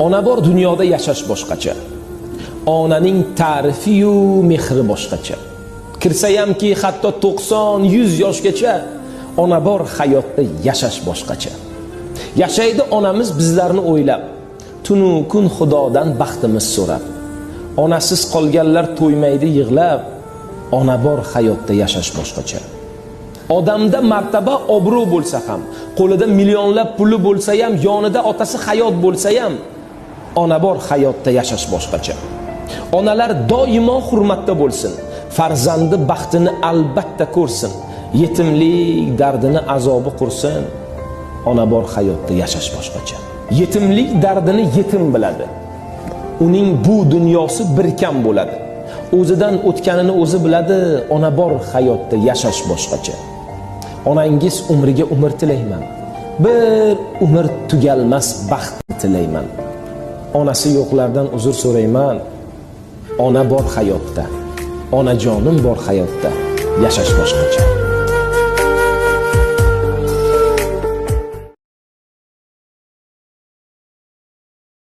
Ona bor dunyoda yashash boshqacha. Onaning ta'rifi-yu mehri boshqacha. Kirsayamki hatto 90-100 yoshgacha ona bor hayotda yashash boshqacha. Yashaydi onamiz bizlarni o'ylab, tunu kun Xudodan baxtimiz so'rab. Onasiz qolganlar to'ymaydi yig'lab, ona bor hayotda yashash boshqacha. Odamda martaba, obro' bo'lsa ham, qo'lida millionlab puli bo'lsa ham, yonida otasi hayot bo'lsa ham, ona bor hayotda yashash boshqacha. Onalar doimo hurmatda bo'lsin, farzandi baxtini albatta ko'rsin, yetimlik dardini azobi qursin. Ona bor hayotda yashash boshqacha. Yetimlik dardini yetim biladi. Uning bu dunyosi bir kam bo'ladi. O'zidan o'tganini o'zi biladi. Ona bor hayotda yashash boshqacha. Onangiz umriga umr tilayman. Bir umr tugalmas baxt tilayman. Onasi yo'qlardan uzr so'rayman. Ona bor hayotda, onajonim bor hayotda yashash boshqacha.